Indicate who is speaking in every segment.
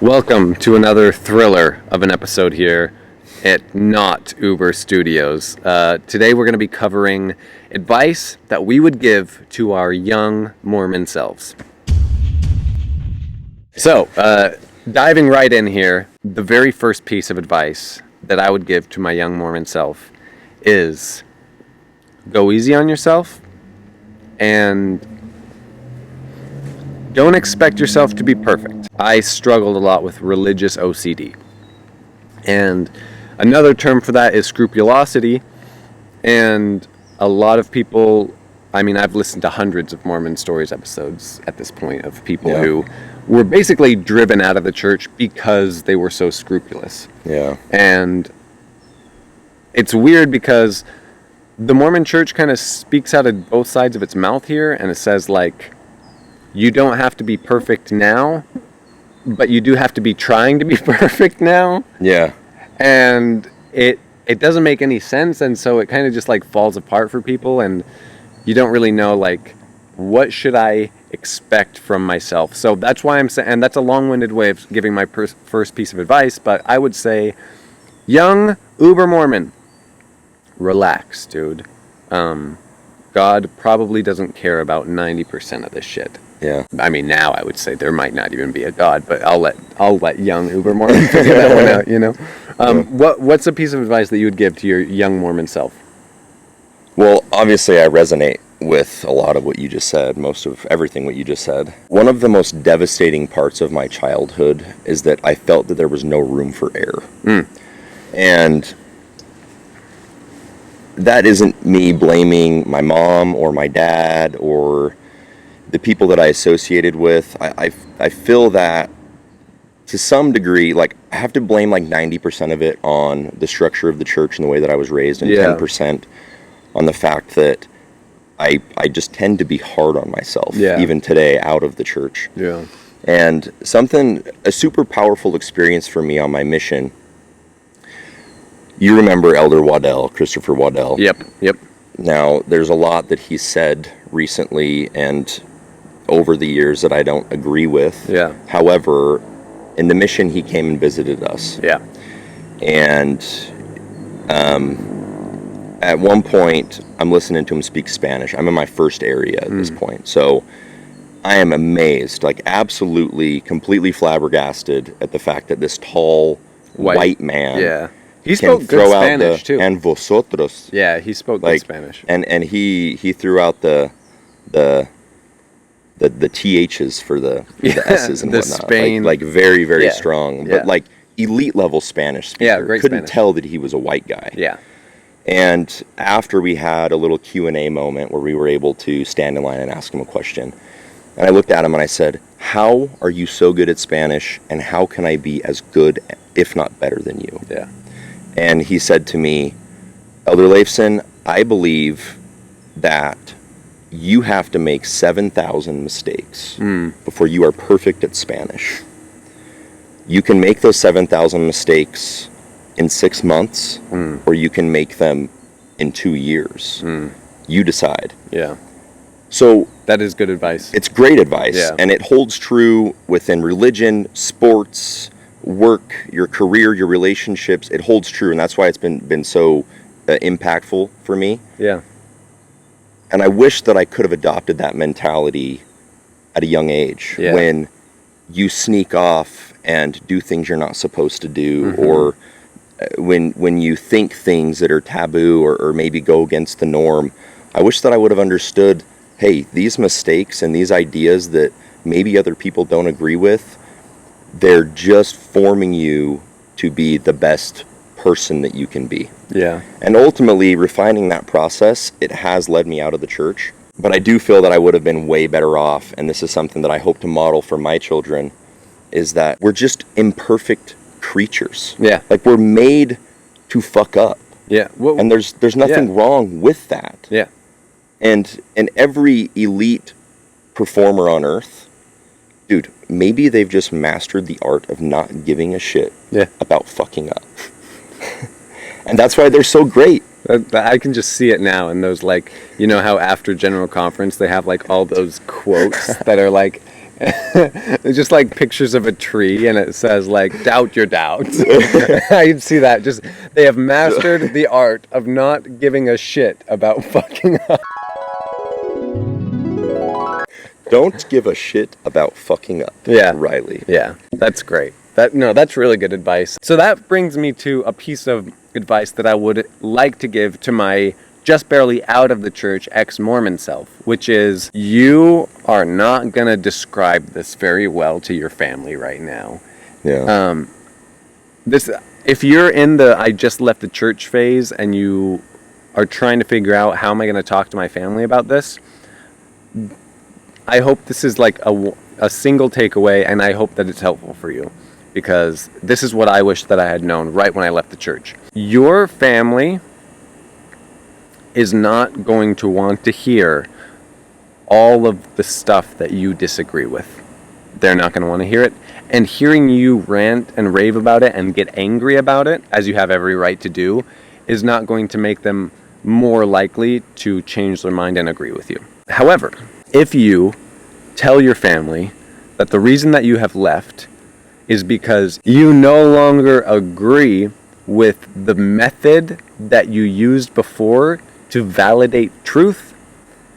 Speaker 1: Welcome to another thriller of an episode here at Not Uber Studios. Today we're going to be covering advice that we would give to our young Mormon selves. So, diving right in here, the very first piece of advice that I would give to my young Mormon self is go easy on yourself and don't expect yourself to be perfect. I struggled a lot with religious OCD. And another term for that is scrupulosity. And a lot of people, I've listened to hundreds of Mormon Stories episodes at this point of people who were basically driven out of the church because they were so scrupulous.
Speaker 2: Yeah.
Speaker 1: And it's weird because the Mormon church kind of speaks out of both sides of its mouth here, and it says, like, you don't have to be perfect now, but you do have to be trying to be perfect now.
Speaker 2: Yeah.
Speaker 1: And it doesn't make any sense, and so it kind of just, like, falls apart for people, and you don't really know, like, what should I expect from myself? So that's why I'm saying, and that's a long-winded way of giving my first piece of advice, but I would say, young Ubermormon, relax, dude. God probably doesn't care about 90% of this shit.
Speaker 2: Yeah.
Speaker 1: Now I would say there might not even be a God, but I'll let young Ubermormon figure that one out, you know? What's a piece of advice that you would give to your young Mormon self?
Speaker 2: Well, obviously I resonate with a lot of what you just said, most of everything what you just said. One of the most devastating parts of my childhood is that I felt that there was no room for error. And that isn't me blaming my mom or my dad or the people that I associated with. I feel that to some degree, like, I have to blame like 90% of it on the structure of the church and the way that I was raised, and 10% on the fact that I just tend to be hard on myself, even today, out of the church.
Speaker 1: Yeah.
Speaker 2: And a super powerful experience for me on my mission. You remember Elder Waddell, Christopher Waddell?
Speaker 1: Yep.
Speaker 2: Now, there's a lot that he said recently and over the years that I don't agree with.
Speaker 1: Yeah.
Speaker 2: However, in the mission, he came and visited us.
Speaker 1: Yeah.
Speaker 2: And at one point, I'm listening to him speak Spanish. I'm in my first area at this point. So I am amazed, like absolutely, completely flabbergasted at the fact that this tall, white man...
Speaker 1: Yeah. He spoke good Spanish, too.
Speaker 2: And vosotros.
Speaker 1: Yeah, he spoke good Spanish.
Speaker 2: And he threw out the THs for the S's and
Speaker 1: the
Speaker 2: whatnot.
Speaker 1: Spain.
Speaker 2: Like very, very strong. But like elite level Spanish speaker.
Speaker 1: Yeah, great
Speaker 2: Couldn't
Speaker 1: Spanish.
Speaker 2: tell that he was a white guy.
Speaker 1: Yeah.
Speaker 2: And after we had a little Q&A moment where we were able to stand in line and ask him a question, and I looked at him and I said, how are you so good at Spanish, and how can I be as good, if not better than you?
Speaker 1: Yeah.
Speaker 2: And he said to me, Elder Leifson, I believe that you have to make 7,000 mistakes before you are perfect at Spanish. You can make those 7,000 mistakes in 6 months, or you can make them in 2 years. You decide.
Speaker 1: Yeah.
Speaker 2: So
Speaker 1: that is good advice.
Speaker 2: It's great advice, and it holds true within religion, sports, work, your career, your relationships. It holds true, and that's why it's been so impactful for me.
Speaker 1: Yeah.
Speaker 2: And I wish that I could have adopted that mentality at a young age, when you sneak off and do things you're not supposed to do, or when you think things that are taboo or maybe go against the norm. I wish that I would have understood, hey, these mistakes and these ideas that maybe other people don't agree with, they're just forming you to be the best person that you can be.
Speaker 1: Yeah.
Speaker 2: And ultimately, refining that process, it has led me out of the church. But I do feel that I would have been way better off, and this is something that I hope to model for my children, is that we're just imperfect creatures.
Speaker 1: Yeah.
Speaker 2: Like, we're made to fuck up.
Speaker 1: Yeah.
Speaker 2: And there's nothing wrong with that.
Speaker 1: Yeah.
Speaker 2: And every elite performer on earth, dude, maybe they've just mastered the art of not giving a shit about fucking up. And that's why they're so great.
Speaker 1: I can just see it now in those, like, you know how after General Conference they have, like, all those quotes that are, like, It's just like pictures of a tree, and it says like doubt your doubts. I'd see that. Just they have mastered the art of not giving a shit about fucking up.
Speaker 2: Don't give a shit about fucking up.
Speaker 1: Yeah.
Speaker 2: Riley.
Speaker 1: Yeah, that's great. That's really good advice. So that brings me to a piece of advice that I would like to give to my just barely out of the church ex-Mormon self, which is you are not going to describe this very well to your family right now.
Speaker 2: Yeah.
Speaker 1: If you're in the I just left the church phase and you are trying to figure out how am I going to talk to my family about this, I hope this is like a single takeaway, and I hope that it's helpful for you, because this is what I wish that I had known right when I left the church. Your family is not going to want to hear all of the stuff that you disagree with. They're not going to want to hear it. And hearing you rant and rave about it and get angry about it, as you have every right to do, is not going to make them more likely to change their mind and agree with you. However, if you tell your family that the reason that you have left is because you no longer agree with the method that you used before to validate truth,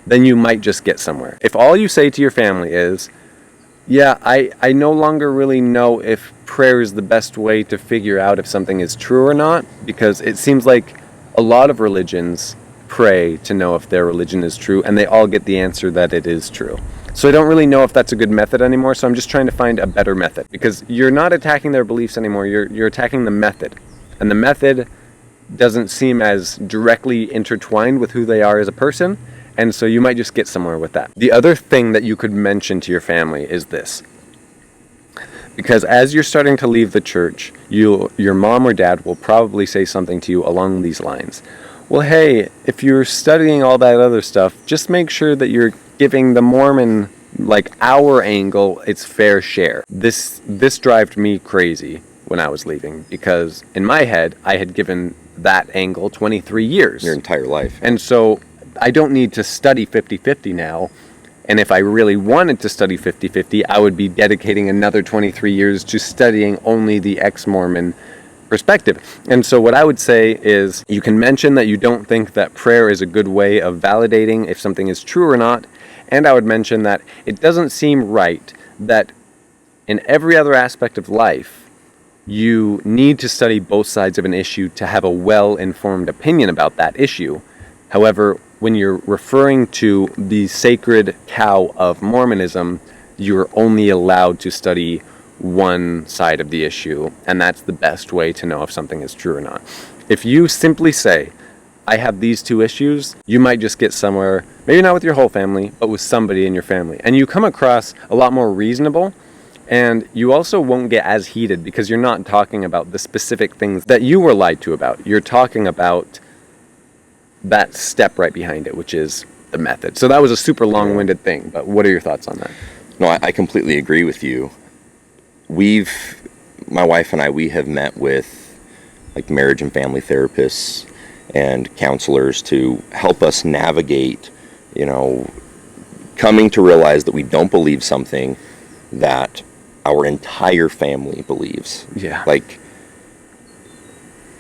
Speaker 1: then you might just get somewhere. If all you say to your family is, yeah, I no longer really know if prayer is the best way to figure out if something is true or not, because it seems like a lot of religions pray to know if their religion is true, and they all get the answer that it is true. So I don't really know if that's a good method anymore, so I'm just trying to find a better method, because you're not attacking their beliefs anymore, you're attacking the method. And the method doesn't seem as directly intertwined with who they are as a person, and so you might just get somewhere with that. The other thing that you could mention to your family is this. Because as you're starting to leave the church, your mom or dad will probably say something to you along these lines. Well, hey, if you're studying all that other stuff, just make sure that you're giving the Mormon, like our angle, its fair share. This drove me crazy when I was leaving, because in my head, I had given that angle 23 years.
Speaker 2: Your entire life.
Speaker 1: And so I don't need to study 50-50 now. And if I really wanted to study 50-50, I would be dedicating another 23 years to studying only the ex-Mormon perspective. And so what I would say is you can mention that you don't think that prayer is a good way of validating if something is true or not. And I would mention that it doesn't seem right that in every other aspect of life, you need to study both sides of an issue to have a well-informed opinion about that issue. However, when you're referring to the sacred cow of Mormonism, you're only allowed to study one side of the issue, and that's the best way to know if something is true or not. If you simply say, I have these two issues, you might just get somewhere, maybe not with your whole family, but with somebody in your family. And you come across a lot more reasonable, and you also won't get as heated because you're not talking about the specific things that you were lied to about. You're talking about that step right behind it, which is the method. So that was a super long-winded thing, but what are your thoughts on that?
Speaker 2: No, I completely agree with you. My wife and I, we have met with like marriage and family therapists and counselors to help us navigate, coming to realize that we don't believe something that our entire family believes.
Speaker 1: Yeah.
Speaker 2: Like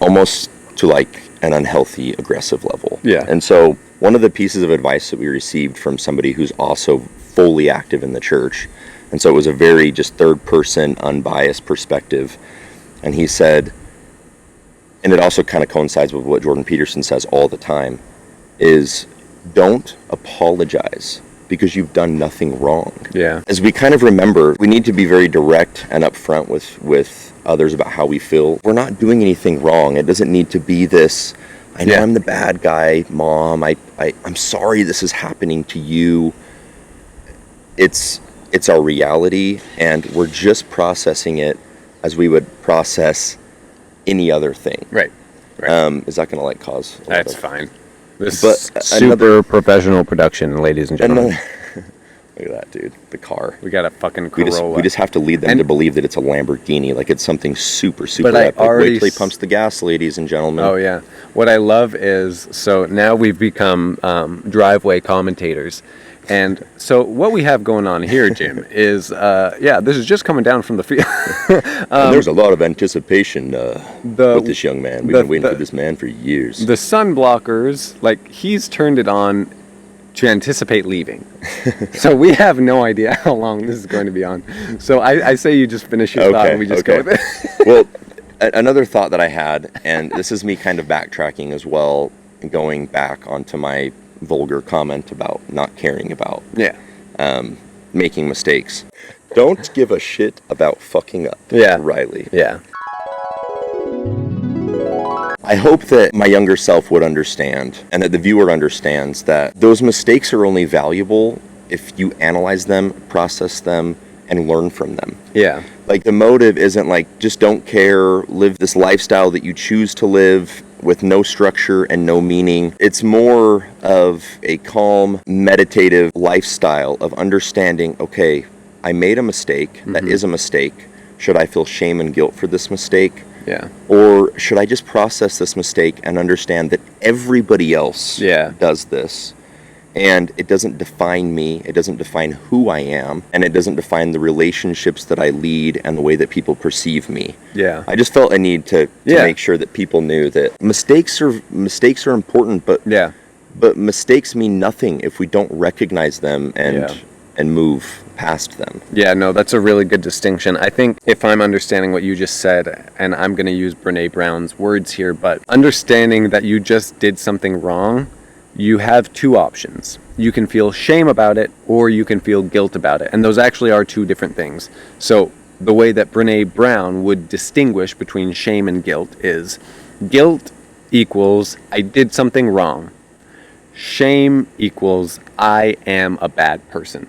Speaker 2: almost to like an unhealthy, aggressive level.
Speaker 1: Yeah.
Speaker 2: And so one of the pieces of advice that we received from somebody who's also fully active in the church, and so it was a very just third person, unbiased perspective. And he said, and it also kind of coincides with what Jordan Peterson says all the time, is don't apologize because you've done nothing wrong.
Speaker 1: Yeah.
Speaker 2: As we kind of remember, we need to be very direct and upfront with others about how we feel. We're not doing anything wrong. It doesn't need to be this, I know I'm the bad guy, Mom, I'm sorry this is happening to you. It's our reality, and we're just processing it as we would process any other thing.
Speaker 1: Right.
Speaker 2: Is that going to cause?
Speaker 1: That's fine. This
Speaker 2: But
Speaker 1: super professional production, ladies and gentlemen.
Speaker 2: Look at that, dude. The car.
Speaker 1: We got a fucking Corolla.
Speaker 2: We just have to lead them to believe that it's a Lamborghini, like it's something super
Speaker 1: But
Speaker 2: epic.
Speaker 1: already
Speaker 2: Wait till he pumps the gas, ladies and gentlemen.
Speaker 1: Oh, yeah. What I love is, so now we've become driveway commentators. And so what we have going on here, Jim, is, this is just coming down from the field.
Speaker 2: And there's a lot of anticipation with this young man. We've been waiting for this man for years.
Speaker 1: The sun blockers, like, he's turned it on to anticipate leaving. So we have no idea how long this is going to be on. So I say you just finish your thought and we just go with it.
Speaker 2: Well, another thought that I had, and this is me kind of backtracking as well, going back onto my vulgar comment about not caring about making mistakes. Don't give a shit about fucking up, Riley.
Speaker 1: Yeah.
Speaker 2: I hope that my younger self would understand, and that the viewer understands, that those mistakes are only valuable if you analyze them, process them, and learn from them.
Speaker 1: Yeah.
Speaker 2: Like, the motive isn't like, just don't care, live this lifestyle that you choose to live with no structure and no meaning. It's more of a calm, meditative lifestyle of understanding, okay, I made a mistake, that is a mistake. Should I feel shame and guilt for this mistake?
Speaker 1: Yeah.
Speaker 2: Or should I just process this mistake and understand that everybody else does this? And it doesn't define me, it doesn't define who I am, and it doesn't define the relationships that I lead and the way that people perceive me.
Speaker 1: Yeah.
Speaker 2: I just felt a need to make sure that people knew that mistakes are important, but mistakes mean nothing if we don't recognize them and move past them.
Speaker 1: Yeah, no, that's a really good distinction. I think if I'm understanding what you just said, and I'm going to use Brene Brown's words here, but understanding that you just did something wrong, you have two options. You can feel shame about it, or you can feel guilt about it. And those actually are two different things. So the way that Brene Brown would distinguish between shame and guilt is guilt equals I did something wrong. Shame equals I am a bad person.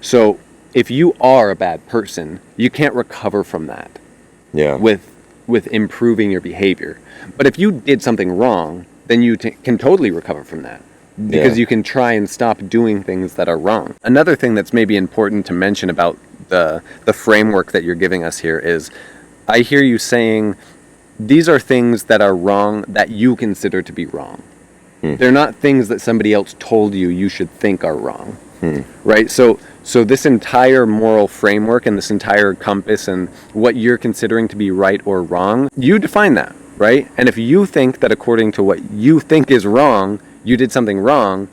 Speaker 1: So if you are a bad person, you can't recover from that with improving your behavior. But if you did something wrong, then you can totally recover from that, because you can try and stop doing things that are wrong. Another thing that's maybe important to mention about the framework that you're giving us here is, I hear you saying these are things that are wrong that you consider to be wrong. They're not things that somebody else told you should think are wrong. Right? So this entire moral framework and this entire compass and what you're considering to be right or wrong, you define that, right? And if you think that according to what you think is wrong, you did something wrong,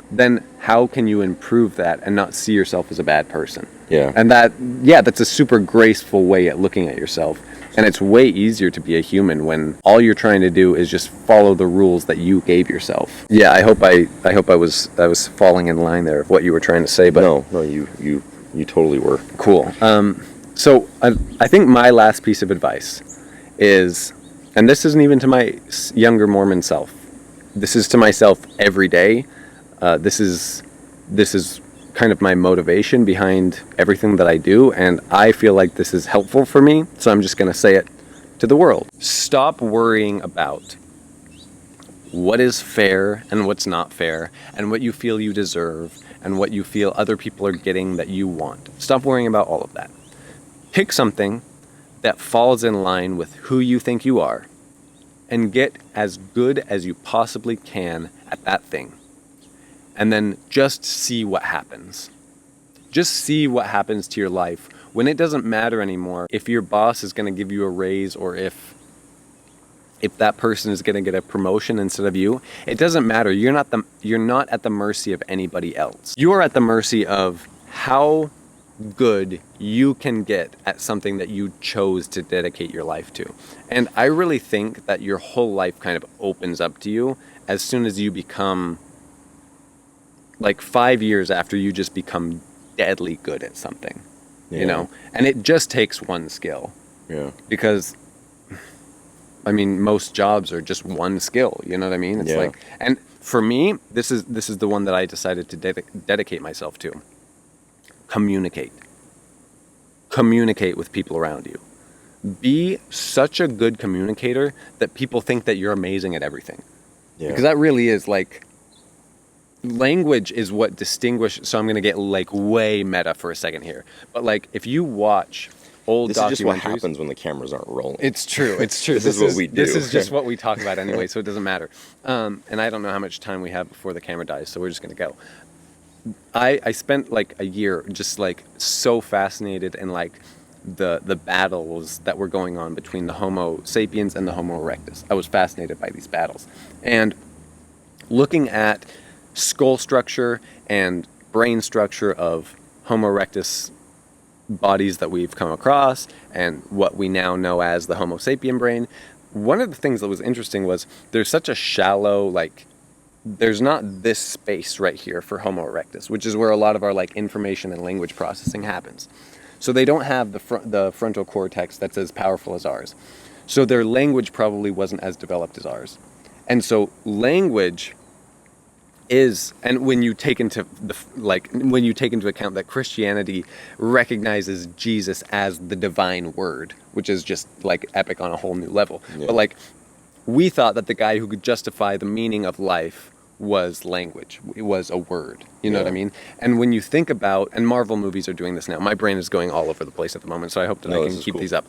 Speaker 1: then how can you improve that and not see yourself as a bad person?
Speaker 2: Yeah.
Speaker 1: And that's a super graceful way at looking at yourself. And it's way easier to be a human when all you're trying to do is just follow the rules that you gave yourself. Yeah, I hope I was falling in line there of what you were trying to say, but
Speaker 2: no, you totally were.
Speaker 1: Cool. So I think my last piece of advice is, and this isn't even to my younger Mormon self, this is to myself every day. This is kind of my motivation behind everything that I do, and I feel like this is helpful for me, so I'm just going to say it to the world. Stop worrying about what is fair and what's not fair, and what you feel you deserve, and what you feel other people are getting that you want. Stop worrying about all of that. Pick something that falls in line with who you think you are, and get as good as you possibly can at that thing. And then just see what happens. Just see what happens to your life when it doesn't matter anymore if your boss is going to give you a raise, or if that person is going to get a promotion instead of you. It doesn't matter. You're not at the mercy of anybody else. You are at the mercy of how good you can get at something that you chose to dedicate your life to. And I really think that your whole life kind of opens up to you as soon as you become, like 5 years after you just become deadly good at something, you know? And it just takes one skill. Yeah. Because, I mean, most jobs are just one skill, you know what I mean? It's like, and for me, this is the one that I decided to dedicate myself to. Communicate. Communicate with people around you. Be such a good communicator that people think that you're amazing at everything. Yeah. Because that really is like, language is what distinguishes. So I'm going to get like way meta for a second here. But like, if you watch old documentaries. This is just what happens
Speaker 2: when the cameras aren't rolling.
Speaker 1: It's true. It's true.
Speaker 2: This is what we do.
Speaker 1: This is just what we talk about anyway, so it doesn't matter. And I don't know how much time we have before the camera dies, so we're just going to go. I spent like a year just like so fascinated in like the battles that were going on between the Homo sapiens and the Homo erectus. I was fascinated by these battles. And looking at skull structure and brain structure of Homo erectus bodies that we've come across and what we now know as the Homo sapien brain, one of the things that was interesting was there's such a shallow, like, there's not this space right here for Homo erectus, which is where a lot of our like information and language processing happens. So they don't have the frontal cortex that's as powerful as ours. So their language probably wasn't as developed as ours. And so language is, and when you take into account that Christianity recognizes Jesus as the divine word, which is just like epic on a whole new level.
Speaker 2: Yeah.
Speaker 1: But like, we thought that the guy who could justify the meaning of life was language. It was a word. You know what I mean? And when you think about, and Marvel movies are doing this now. My brain is going all over the place at the moment, so I hope that I can keep these up.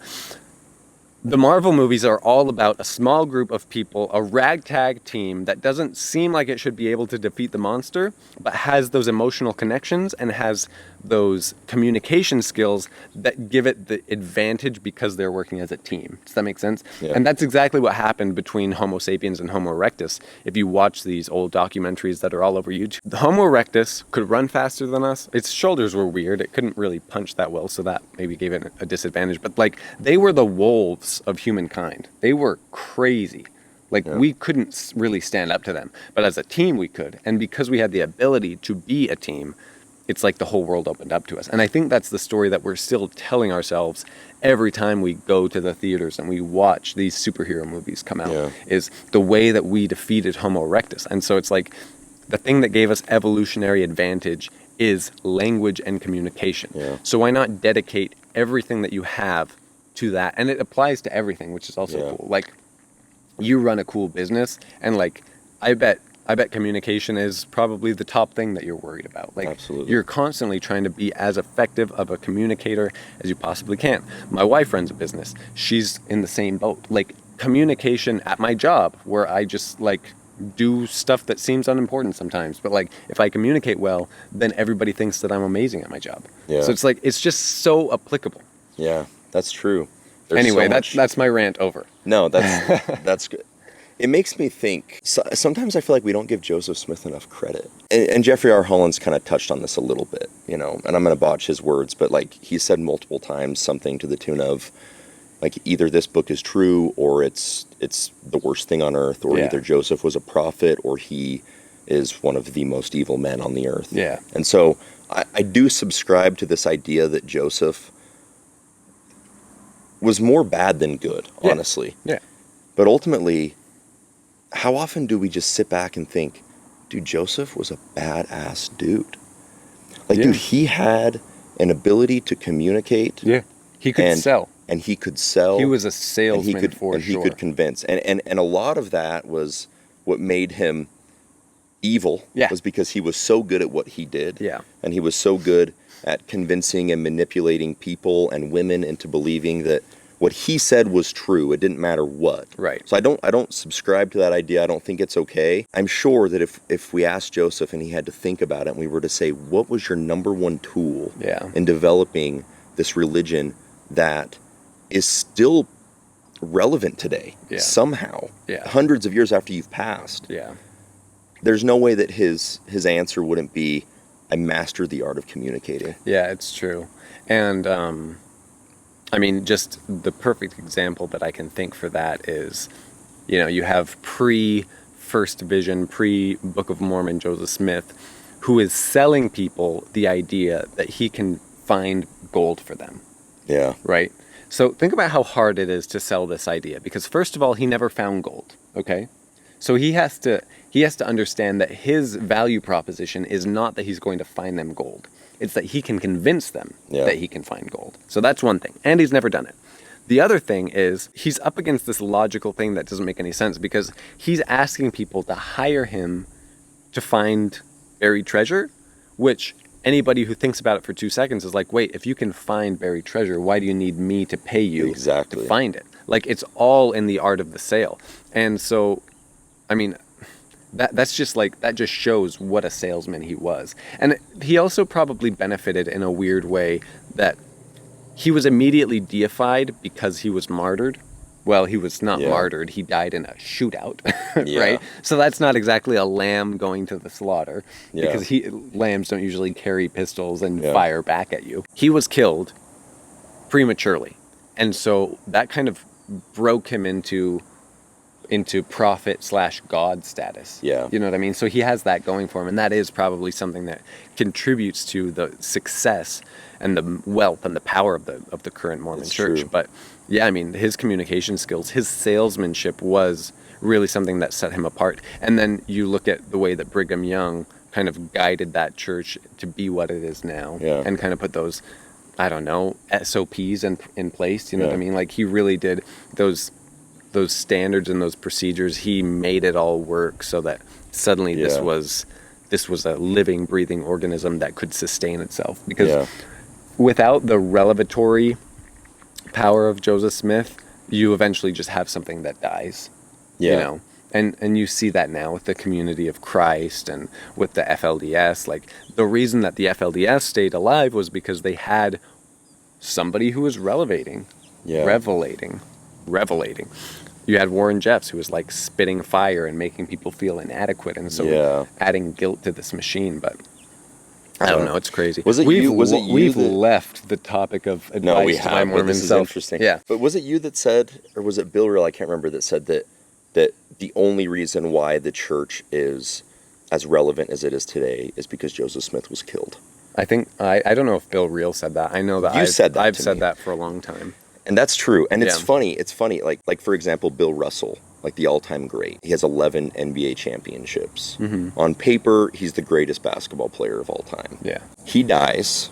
Speaker 1: The Marvel movies are all about a small group of people, a ragtag team that doesn't seem like it should be able to defeat the monster, but has those emotional connections and has those communication skills that give it the advantage because they're working as a team. Does that make sense?
Speaker 2: Yeah.
Speaker 1: And that's exactly what happened between Homo sapiens and Homo erectus. If you watch these old documentaries that are all over YouTube, the Homo erectus could run faster than us. Its shoulders were weird. It couldn't really punch that well, so that maybe gave it a disadvantage. But like, they were the wolves of humankind. They were crazy. Like, we couldn't really stand up to them. But as a team, we could. And because we had the ability to be a team, it's like the whole world opened up to us. And I think that's the story that we're still telling ourselves every time we go to the theaters and we watch these superhero movies come out, is the way that we defeated Homo erectus. And so it's like, the thing that gave us evolutionary advantage is language and communication. Yeah. So why not dedicate everything that you have to that? And it applies to everything, which is also cool. Like, you run a cool business, and like, I bet communication is probably the top thing that you're worried about. Like, you're constantly trying to be as effective of a communicator as you possibly can. My wife runs a business. She's in the same boat. Like, communication at my job, where I just like do stuff that seems unimportant sometimes, but like, if I communicate well, then everybody thinks that I'm amazing at my job. So it's like, it's just so applicable.
Speaker 2: Yeah, that's true.
Speaker 1: Anyway, that's my rant over.
Speaker 2: No, that's good. It makes me think, sometimes I feel like we don't give Joseph Smith enough credit. And Jeffrey R. Holland's kind of touched on this a little bit, you know, and I'm going to botch his words, but like, he said multiple times something to the tune of, like, either this book is true or it's the worst thing on earth, or either Joseph was a prophet or he is one of the most evil men on the earth. Yeah. And so I do subscribe to this idea that Joseph was more bad than good, honestly. Yeah. But ultimately, how often do we just sit back and think, dude, Joseph was a badass dude. Like, dude, he had an ability to communicate. Yeah. He could sell. And he could sell. He was a salesman and he could convince. And a lot of that was what made him evil. Yeah. Was because he was so good at what he did. Yeah. And he was so good at convincing and manipulating people and women into believing that what he said was true. It didn't matter what. Right. So I don't subscribe to that idea. I don't think it's okay. I'm sure that if we asked Joseph and he had to think about it, and we were to say, what was your number one tool in developing this religion that is still relevant today somehow, hundreds of years after you've passed? Yeah. There's no way that his answer wouldn't be, I mastered the art of communicating. Yeah, it's true. And I mean, just the perfect example that I can think for that is, you know, you have pre-First Vision, pre-Book of Mormon Joseph Smith, who is selling people the idea that he can find gold for them. Yeah. Right? So think about how hard it is to sell this idea, because first of all, he never found gold, okay? So he has to understand that his value proposition is not that he's going to find them gold. It's that he can convince them that he can find gold. So that's one thing. And he's never done it. The other thing is he's up against this logical thing that doesn't make any sense, because he's asking people to hire him to find buried treasure, which anybody who thinks about it for 2 seconds is like, wait, if you can find buried treasure, why do you need me to pay you to find it? Like, it's all in the art of the sale. And so, I mean,
Speaker 1: that's just like, that just shows what a salesman he was. And he also probably benefited in a weird way that he was immediately deified because he was martyred. Well, he was not martyred. He died in a shootout, right? So that's not exactly a lamb going to the slaughter, because lambs don't usually carry pistols and fire back at you. He was killed prematurely. And so that kind of broke him into prophet/god status.
Speaker 2: Yeah.
Speaker 1: You know what I mean? So he has that going for him, and that is probably something that contributes to the success and the wealth and the power of the current Mormon church.
Speaker 2: True.
Speaker 1: But yeah, I mean, his communication skills, his salesmanship was really something that set him apart. And then you look at the way that Brigham Young kind of guided that church to be what it is now, and kind of put those, I don't know, SOPs in place. You know what I mean? Like, he really did those standards and those procedures. He made it all work so that suddenly this was a living, breathing organism that could sustain itself. Because without the revelatory power of Joseph Smith, you eventually just have something that dies. You know? And you see that now with the Community of Christ and with the FLDS. Like, the reason that the FLDS stayed alive was because they had somebody who was revelating. You had Warren Jeffs, who was like spitting fire and making people feel inadequate, and so adding guilt to this machine. But I don't know, it's crazy. We've left the topic of advice.
Speaker 2: No, we
Speaker 1: to
Speaker 2: have.
Speaker 1: my Mormon
Speaker 2: This is
Speaker 1: self.
Speaker 2: interesting.
Speaker 1: Yeah.
Speaker 2: But was it you that said, or was it Bill Reel? I can't remember, that said that the only reason why the church is as relevant as it is today is because Joseph Smith was killed?
Speaker 1: I think I don't know if Bill Reel said that. I know that I've said that for a long time.
Speaker 2: And that's true. And it's funny. It's funny. Like for example, Bill Russell, like the all-time great. He has 11 NBA championships. Mm-hmm. On paper, he's the greatest basketball player of all time.
Speaker 1: Yeah.
Speaker 2: He dies.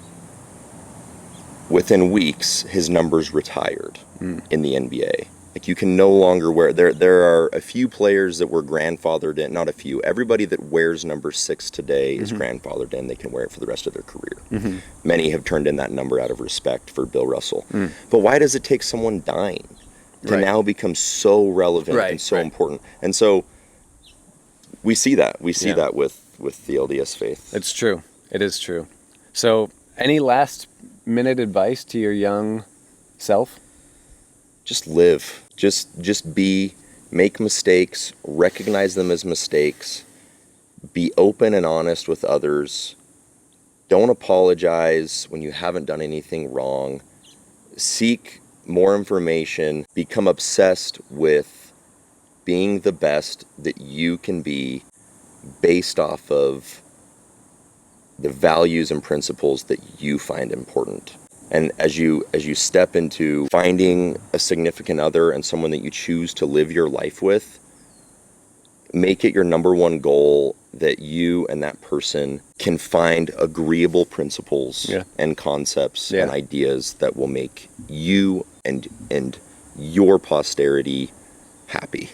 Speaker 2: Within weeks, his numbers retired in the NBA. Like, you can no longer wear... There are a few players that were grandfathered in. Not a few. Everybody that wears number 6 today is grandfathered in. They can wear it for the rest of their career. Mm-hmm. Many have turned in that number out of respect for Bill Russell. But why does it take someone dying to now become so relevant and so important? And so we see that. We see that with the LDS faith.
Speaker 1: It's true. It is true. So, any last minute advice to your young self?
Speaker 2: Just live. Just be, make mistakes, recognize them as mistakes, be open and honest with others. Don't apologize when you haven't done anything wrong. Seek more information. Become obsessed with being the best that you can be based off of the values and principles that you find important. And as you step into finding a significant other and someone that you choose to live your life with, make it your number one goal that you and that person can find agreeable principles and concepts and ideas that will make you and your posterity happy.